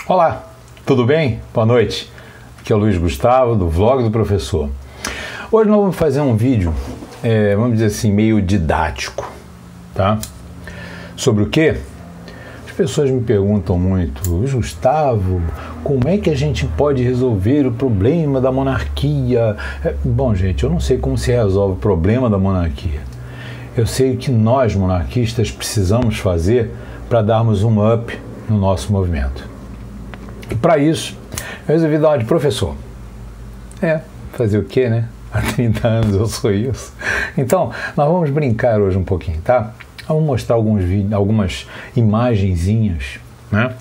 Olá, tudo bem? Boa noite. Aqui é o Luiz Gustavo, do Vlog do Professor. Hoje nós vamos fazer um vídeo, vamos dizer assim, meio didático, tá? Sobre o quê? As pessoas me perguntam muito, Luiz Gustavo, como é que a gente pode resolver o problema da monarquia? Bom, gente, eu não sei como se resolve o problema da monarquia. Eu sei o que nós, monarquistas, precisamos fazer para darmos um up no nosso movimento. E para isso, eu resolvi dar uma de professor. Fazer o quê, né? Há 30 anos eu sou isso. Então, nós vamos brincar hoje um pouquinho, tá? Vamos mostrar algumas imagenzinhas, né?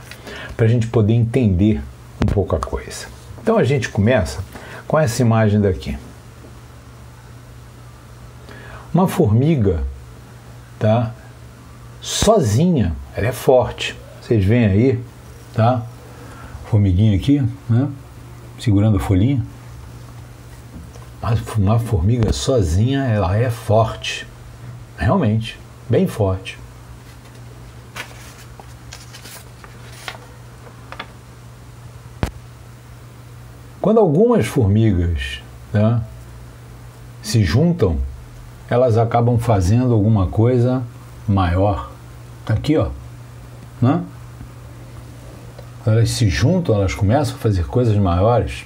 Para a gente poder entender um pouco a coisa. Então a gente começa com essa imagem daqui. Uma formiga, tá? Sozinha, ela é forte. Vocês veem aí, tá? Formiguinha aqui, né? Segurando a folhinha. Mas uma formiga sozinha, ela é forte. Realmente, bem forte. Quando algumas formigas, né, se juntam, elas acabam fazendo alguma coisa maior. Aqui, ó, né? Elas se juntam, elas começam a fazer coisas maiores.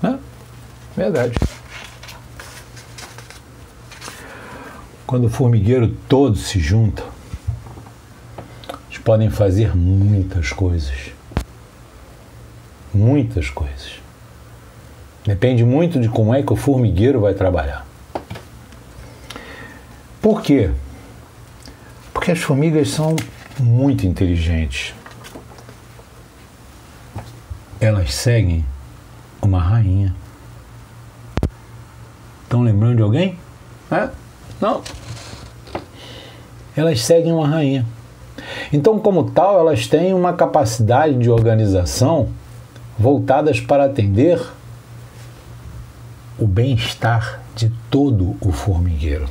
Né? Verdade. Quando o formigueiro todo se junta, eles podem fazer muitas coisas. Muitas coisas. Depende muito de como é que o formigueiro vai trabalhar. Por quê? Porque as formigas são muito inteligentes. Elas seguem uma rainha. Estão lembrando de alguém? Não. Elas seguem uma rainha. Então, como tal, elas têm uma capacidade de organização voltadas para atender o bem-estar de todo o formigueiro.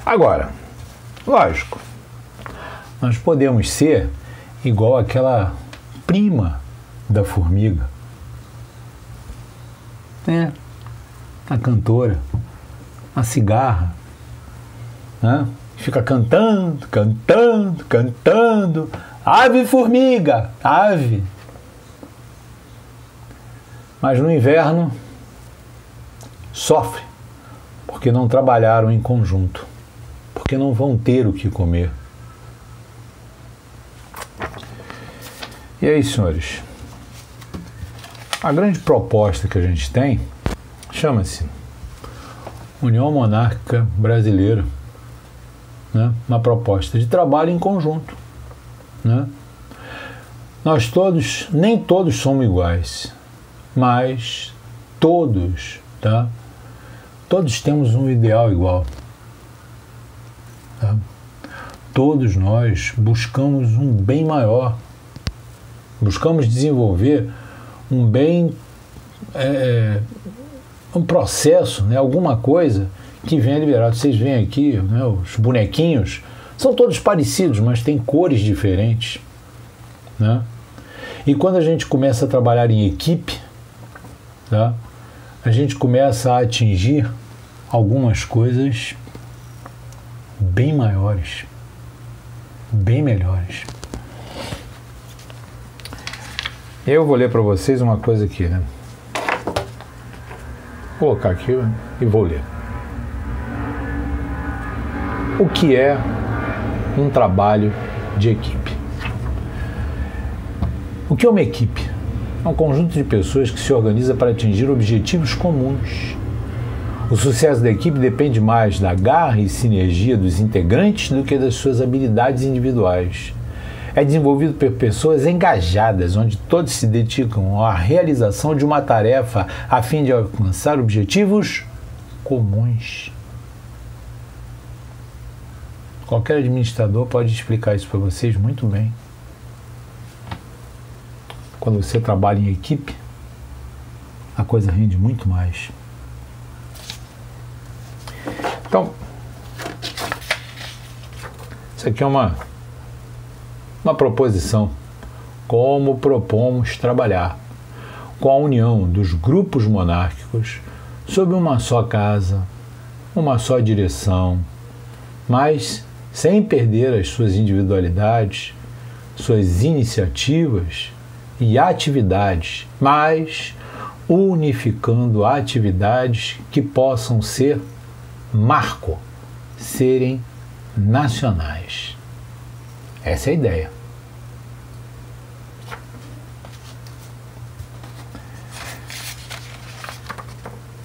Agora, lógico, nós podemos ser igual àquela prima da formiga. A cantora, a cigarra, né? Fica cantando, ave formiga, ave. Mas no inverno sofre, porque não trabalharam em conjunto, porque não vão ter o que comer. E aí, senhores, a grande proposta que a gente tem chama-se União Monárquica Brasileira, né? Uma proposta de trabalho em conjunto, né? Nós todos, nem todos somos iguais, mas todos, tá? Todos temos um ideal igual, tá? Todos nós buscamos um bem maior. Buscamos desenvolver um bem, um processo, né, alguma coisa que venha liberado. Vocês veem aqui, né, os bonequinhos, são todos parecidos, mas têm cores diferentes, né? E quando a gente começa a trabalhar em equipe, tá, a gente começa a atingir algumas coisas bem maiores, bem melhores. Eu vou ler para vocês uma coisa aqui, né? Vou colocar aqui e vou ler. O que é um trabalho de equipe? O que é uma equipe? É um conjunto de pessoas que se organiza para atingir objetivos comuns. O sucesso da equipe depende mais da garra e sinergia dos integrantes do que das suas habilidades individuais. É desenvolvido por pessoas engajadas, onde todos se dedicam à realização de uma tarefa a fim de alcançar objetivos comuns. Qualquer administrador pode explicar isso para vocês muito bem. Quando você trabalha em equipe, a coisa rende muito mais. Então, isso aqui é uma uma proposição, como propomos trabalhar com a união dos grupos monárquicos sob uma só casa, uma só direção, mas sem perder as suas individualidades, suas iniciativas e atividades, mas unificando atividades que possam ser marco, serem nacionais. Essa é a ideia.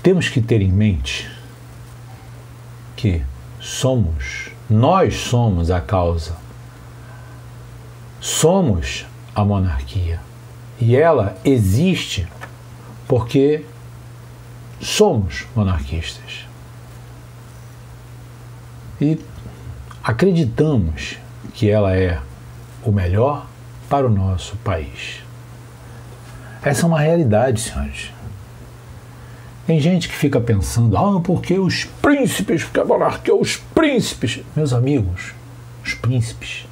Temos que ter em mente que nós somos a causa, somos a monarquia e ela existe porque somos monarquistas e acreditamos que ela é o melhor para o nosso país. Essa é uma realidade, senhores. Tem gente que fica pensando, porque os príncipes, porque a monarquia, os príncipes. Meus amigos, os príncipes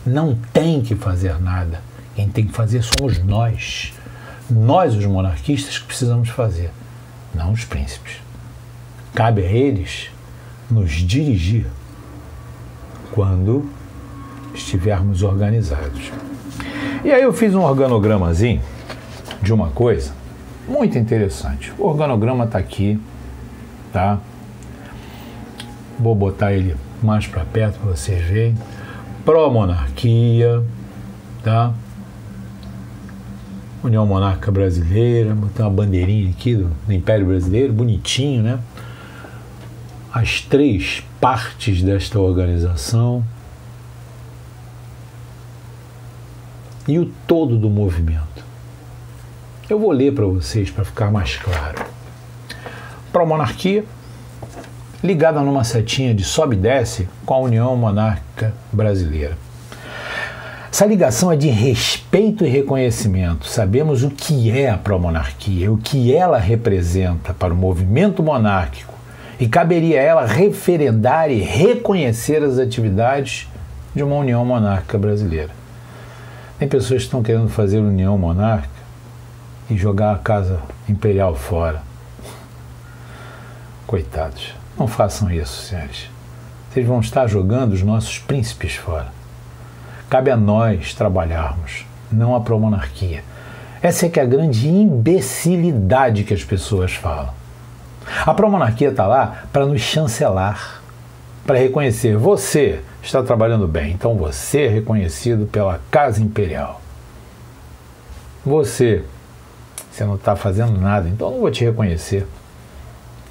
não têm que fazer nada. Quem tem que fazer somos nós. Nós, os monarquistas, que precisamos fazer, não os príncipes. Cabe a eles nos dirigir quando estivermos organizados. E aí eu fiz um organogramazinho de uma coisa muito interessante. O organograma está aqui, tá? Vou botar ele mais para perto para vocês verem. Pró-monarquia, tá? União Monárquica Brasileira, botar uma bandeirinha aqui do Império Brasileiro, bonitinho, né? As 3 partes desta organização e o todo do movimento. Eu vou ler para vocês para ficar mais claro. Pró-monarquia, ligada numa setinha de sobe e desce com a União Monárquica Brasileira. Essa ligação é de respeito e reconhecimento. Sabemos o que é a pró-monarquia, o que ela representa para o movimento monárquico e caberia a ela referendar e reconhecer as atividades de uma União Monárquica Brasileira. Tem pessoas que estão querendo fazer União Monárquica e jogar a casa imperial fora. Coitados, não façam isso, senhores. Vocês vão estar jogando os nossos príncipes fora. Cabe a nós trabalharmos, não a pró-monarquia. Essa é que é a grande imbecilidade que as pessoas falam. A pró-monarquia está lá para nos chancelar, para reconhecer, você está trabalhando bem, então você é reconhecido pela Casa Imperial. Você não está fazendo nada, então eu não vou te reconhecer.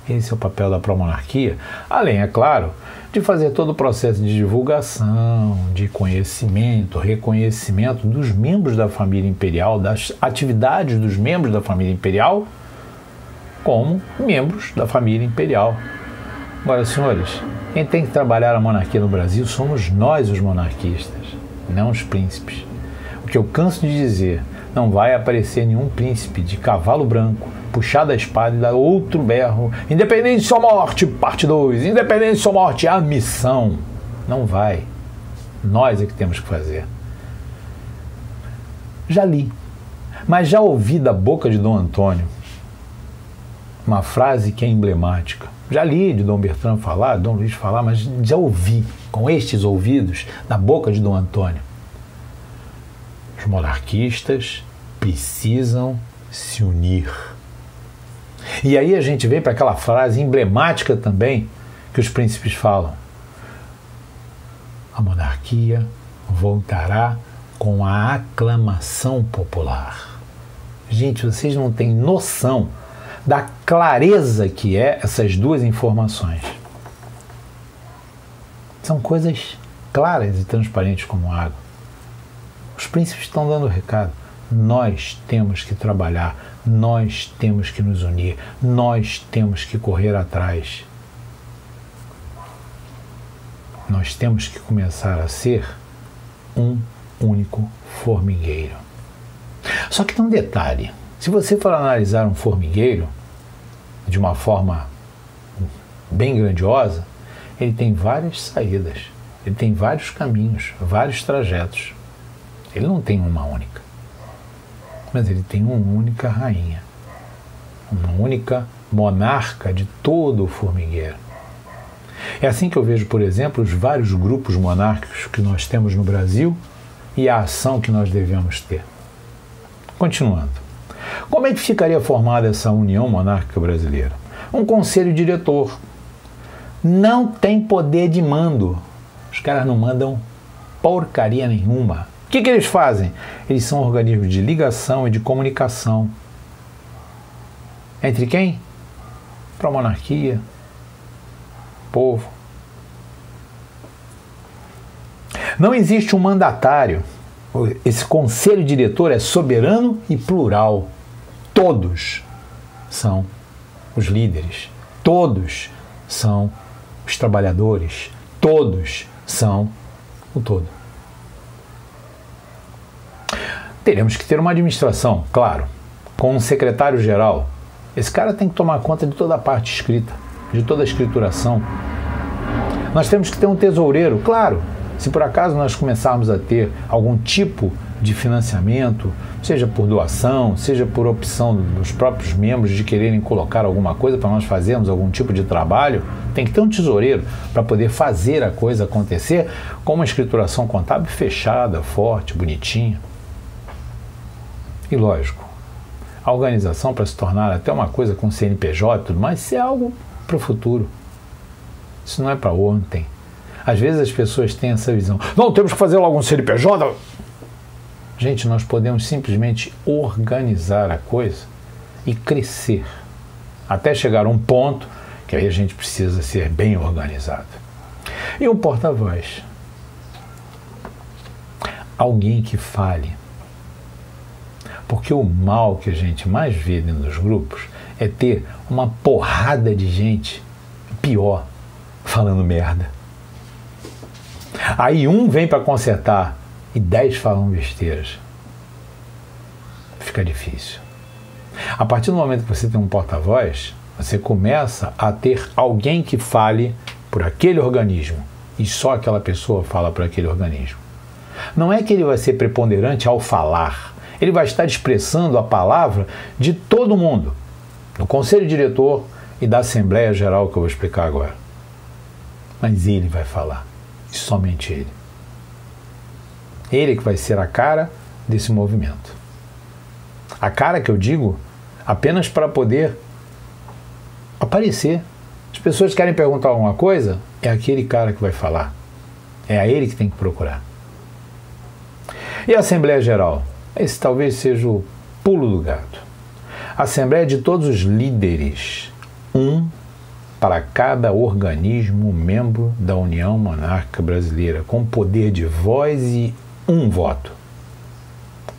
Esse é o papel da pró-monarquia, além, é claro, de fazer todo o processo de divulgação, de conhecimento, reconhecimento dos membros da família imperial, das atividades dos membros da família imperial, como membros da família imperial. Agora, senhores, quem tem que trabalhar a monarquia no Brasil somos nós, os monarquistas, não os príncipes. O que eu canso de dizer, não vai aparecer nenhum príncipe de cavalo branco, puxar da espada e dar outro berro, independência ou morte, parte 2, independência ou morte, a missão. Não vai. Nós é que temos que fazer. Já li, mas já ouvi da boca de Dom Antônio uma frase que é emblemática. Já li de Dom Bertrand falar, Dom Luís falar, mas já ouvi com estes ouvidos da boca de Dom Antônio. Os monarquistas precisam se unir. E aí a gente vem para aquela frase emblemática também que os príncipes falam. A monarquia voltará com a aclamação popular. Gente, vocês não têm noção da clareza que é essas duas informações. São coisas claras e transparentes como água. Os príncipes estão dando o recado. Nós temos que trabalhar, nós temos que nos unir, nós temos que correr atrás. Nós temos que começar a ser um único formigueiro. Só que tem um detalhe. Se você for analisar um formigueiro de uma forma bem grandiosa, ele tem várias saídas, ele tem vários caminhos, vários trajetos. Ele não tem uma única, mas ele tem uma única rainha, uma única monarca de todo o formigueiro. É assim que eu vejo, por exemplo, os vários grupos monárquicos que nós temos no Brasil e a ação que nós devemos ter. Continuando. Como é que ficaria formada essa União Monárquica Brasileira? Um conselho diretor. Não tem poder de mando. Os caras não mandam porcaria nenhuma. O que eles fazem? Eles são organismos de ligação e de comunicação. Entre quem? Para a monarquia, povo. Não existe um mandatário. Esse conselho diretor é soberano e plural. Todos são os líderes. Todos são os trabalhadores. Todos são o todo. Teremos que ter uma administração, claro, com um secretário-geral. Esse cara tem que tomar conta de toda a parte escrita, de toda a escrituração. Nós temos que ter um tesoureiro, claro. Se por acaso nós começarmos a ter algum tipo de financiamento, seja por doação, seja por opção dos próprios membros de quererem colocar alguma coisa para nós fazermos algum tipo de trabalho, tem que ter um tesoureiro para poder fazer a coisa acontecer com uma escrituração contábil fechada, forte, bonitinha. E lógico, a organização para se tornar até uma coisa com CNPJ e tudo mais, isso é algo para o futuro. Isso não é para ontem. Às vezes as pessoas têm essa visão. Não, temos que fazer logo um CNPJ. Gente, nós podemos simplesmente organizar a coisa e crescer. Até chegar a um ponto que aí a gente precisa ser bem organizado. E um porta-voz. Alguém que fale. Porque o mal que a gente mais vê dentro dos grupos é ter uma porrada de gente, pior, falando merda. Aí um vem para consertar e 10 falam besteiras. Fica difícil. A partir do momento que você tem um porta-voz, você começa a ter alguém que fale por aquele organismo. E só aquela pessoa fala por aquele organismo. Não é que ele vai ser preponderante ao falar. Ele vai estar expressando a palavra de todo mundo. Do Conselho Diretor e da Assembleia Geral, que eu vou explicar agora. Mas ele vai falar. E somente ele. Ele que vai ser a cara desse movimento. A cara que eu digo apenas para poder aparecer. As pessoas querem perguntar alguma coisa, é aquele cara que vai falar. É a ele que tem que procurar. E a Assembleia Geral? Esse talvez seja o pulo do gato. A Assembleia é de todos os líderes. Um para cada organismo membro da União Monárquica Brasileira, com poder de voz e um voto.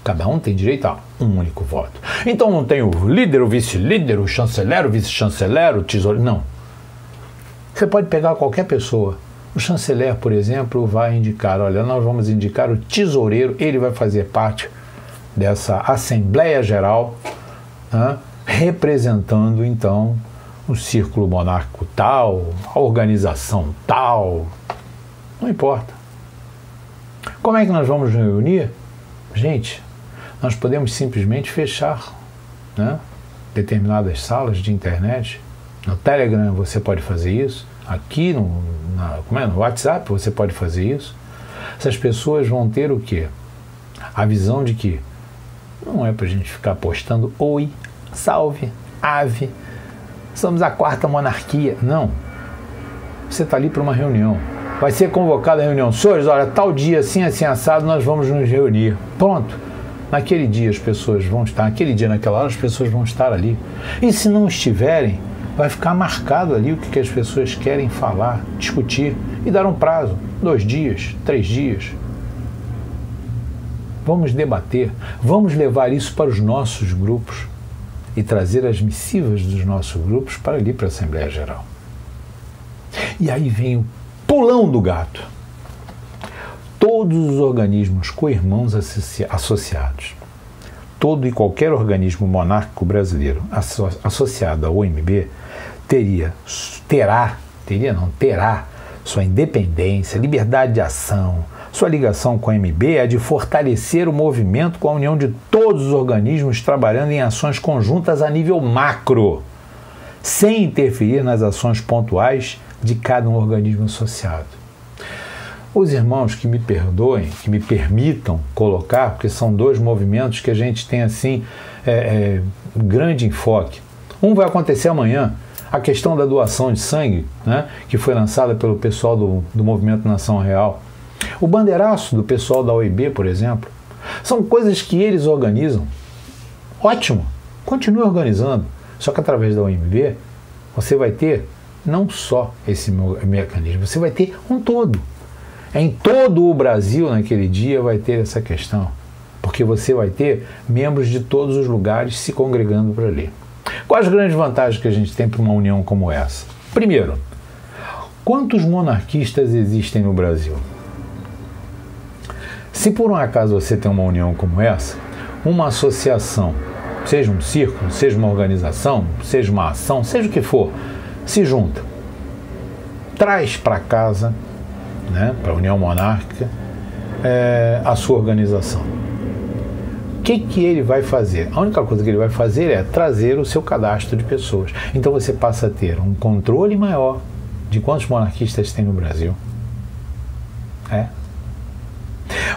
Cada um tem direito a um único voto. Então não tem o líder, o vice-líder, o chanceler, o vice-chanceler, o tesoureiro. Não. Você pode pegar qualquer pessoa. O chanceler, por exemplo, vai indicar, olha, nós vamos indicar o tesoureiro, ele vai fazer parte dessa Assembleia Geral, né, representando, então, o círculo monárquico tal, a organização tal, não importa. Como é que nós vamos nos reunir? Gente, nós podemos simplesmente fechar, né, determinadas salas de internet. No Telegram você pode fazer isso, aqui no WhatsApp você pode fazer isso. Essas pessoas vão ter o quê? A visão de que não é para a gente ficar postando oi, salve, ave, somos a quarta monarquia. Não. Você está ali para uma reunião. Vai ser convocada a reunião. Senhores, olha, tal dia, assim, assim, assado, nós vamos nos reunir. Pronto. Naquele dia as pessoas vão estar, naquele dia, naquela hora, as pessoas vão estar ali. E se não estiverem, vai ficar marcado ali o que as pessoas querem falar, discutir e dar um prazo. 2 dias, 3 dias. Vamos debater, vamos levar isso para os nossos grupos e trazer as missivas dos nossos grupos para ali, para a Assembleia Geral. E aí vem o pulão do gato. Todos os organismos co-irmãos associados, todo e qualquer organismo monárquico brasileiro associado ao OMB terá sua independência, liberdade de ação, Sua ligação com a MB é de fortalecer o movimento com a união de todos os organismos trabalhando em ações conjuntas a nível macro, sem interferir nas ações pontuais de cada um organismo associado. Os irmãos que me perdoem, que me permitam colocar, porque são dois movimentos que a gente tem assim grande enfoque. Um vai acontecer amanhã, a questão da doação de sangue, né, que foi lançada pelo pessoal do Movimento Nação Real. O bandeiraço do pessoal da OIB, por exemplo. São coisas que eles organizam. Ótimo, continue organizando. Só que através da OIB, você vai ter não só esse mecanismo, você vai ter um todo. Em todo o Brasil, naquele dia, vai ter essa questão. Porque você vai ter membros de todos os lugares se congregando para ali. Quais as grandes vantagens que a gente tem para uma união como essa? Primeiro, quantos monarquistas existem no Brasil? Se por um acaso você tem uma união como essa, uma associação, seja um círculo, seja uma organização, seja uma ação, seja o que for, se junta, traz para casa, né, para a União Monárquica, a sua organização. O que ele vai fazer? A única coisa que ele vai fazer é trazer o seu cadastro de pessoas. Então você passa a ter um controle maior de quantos monarquistas tem no Brasil.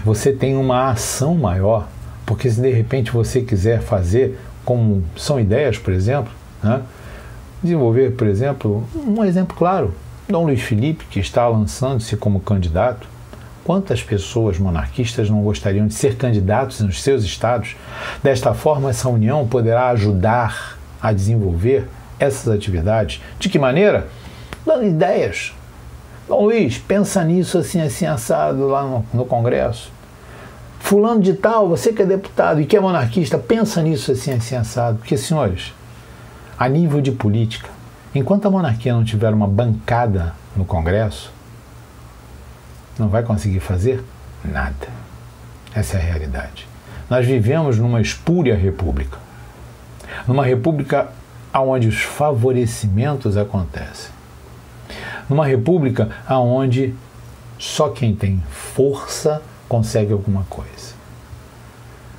Você tem uma ação maior, porque se de repente você quiser fazer, como são ideias, por exemplo, né, desenvolver, por exemplo, um exemplo claro, Dom Luiz Felipe, que está lançando-se como candidato. Quantas pessoas monarquistas não gostariam de ser candidatos nos seus estados? Desta forma, essa união poderá ajudar a desenvolver essas atividades. De que maneira? Dando ideias. Dom Luiz, pensa nisso assim, assim, assado lá no Congresso. Fulano de tal, você que é deputado e que é monarquista, pensa nisso assim, assim, assado. Porque, senhores, a nível de política, enquanto a monarquia não tiver uma bancada no Congresso, não vai conseguir fazer nada. Essa é a realidade. Nós vivemos numa espúria república. Numa república onde os favorecimentos acontecem. Numa república onde só quem tem força consegue alguma coisa.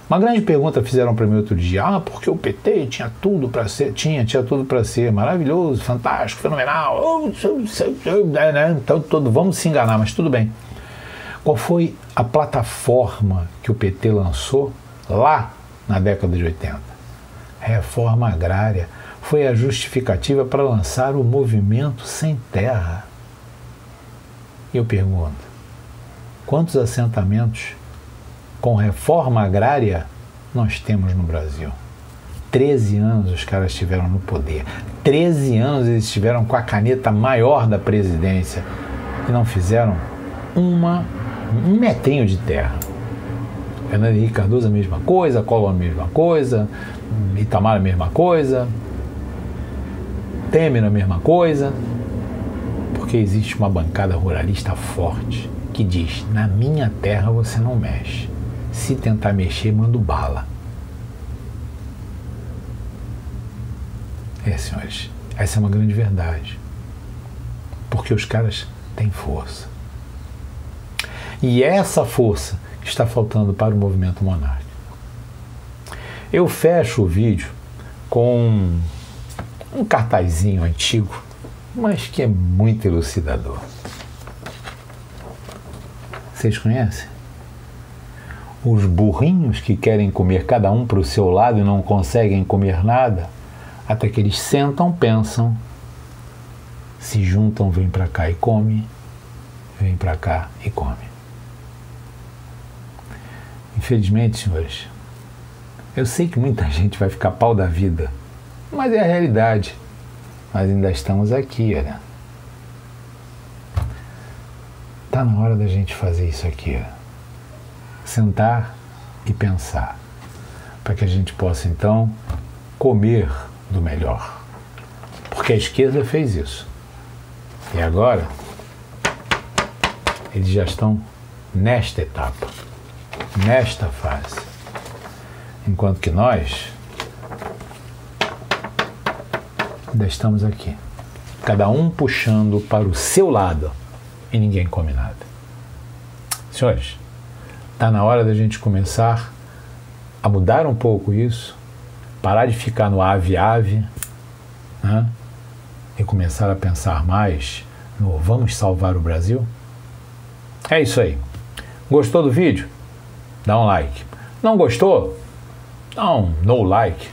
Uma grande pergunta fizeram para mim outro dia. Porque o PT tinha tudo para ser, tinha tudo para ser maravilhoso, fantástico, fenomenal. Então, vamos se enganar, mas tudo bem. Qual foi a plataforma que o PT lançou lá na década de 80? Reforma agrária. Foi a justificativa para lançar o movimento Sem Terra. E eu pergunto, quantos assentamentos com reforma agrária nós temos no Brasil? 13 anos os caras estiveram no poder. 13 anos eles estiveram com a caneta maior da presidência e não fizeram um metrinho de terra. Fernando Henrique Cardoso a mesma coisa, Collor a mesma coisa, Itamar a mesma coisa, Temer a mesma coisa, porque existe uma bancada ruralista forte que diz, na minha terra você não mexe. Se tentar mexer, mando bala. Senhores, essa é uma grande verdade. Porque os caras têm força. E essa força está faltando para o movimento monárquico. Eu fecho o vídeo com um cartazinho antigo, mas que é muito elucidador. Vocês conhecem? Os burrinhos que querem comer cada um para o seu lado e não conseguem comer nada, até que eles sentam, pensam, se juntam, vêm para cá e come, vêm para cá e come. Infelizmente, senhores, eu sei que muita gente vai ficar pau da vida, mas é a realidade. Nós ainda estamos aqui, olha. Está na hora da gente fazer isso aqui, ó. Sentar e pensar, para que a gente possa, então, comer do melhor. Porque a esquerda fez isso. E agora, eles já estão nesta etapa, nesta fase. Enquanto que nós ainda estamos aqui. Cada um puxando para o seu lado e ninguém come nada. Senhores, está na hora da gente começar a mudar um pouco isso, parar de ficar no ave-ave, né? E começar a pensar mais no vamos salvar o Brasil? É isso aí. Gostou do vídeo? Dá um like. Não gostou? Dá um no like.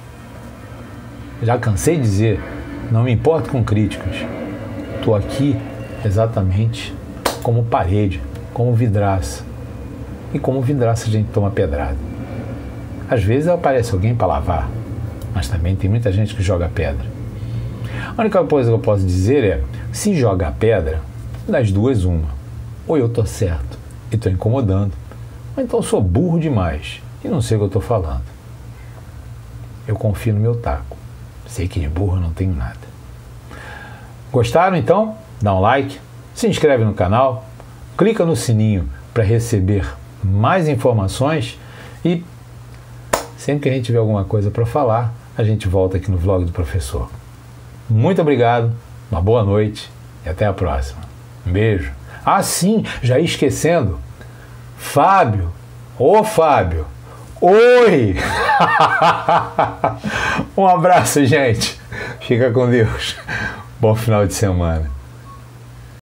Já cansei de dizer, não me importo com críticas. Estou aqui exatamente como parede, como vidraça. E como vidraça a gente toma pedrada. Às vezes aparece alguém para lavar, mas também tem muita gente que joga pedra. A única coisa que eu posso dizer é, se joga pedra, das duas uma. Ou eu estou certo e estou incomodando, ou então sou burro demais e não sei o que eu estou falando. Eu confio no meu taco. Sei que de burro eu não tenho nada. Gostaram então? Dá um like, se inscreve no canal, clica no sininho para receber mais informações e sempre que a gente tiver alguma coisa para falar, a gente volta aqui no Vlog do Professor. Muito obrigado, uma boa noite e até a próxima. Um beijo. Ah, sim, já ia esquecendo. Fábio. Ô, Fábio. Oi! Um abraço, gente. Fica com Deus. Bom final de semana.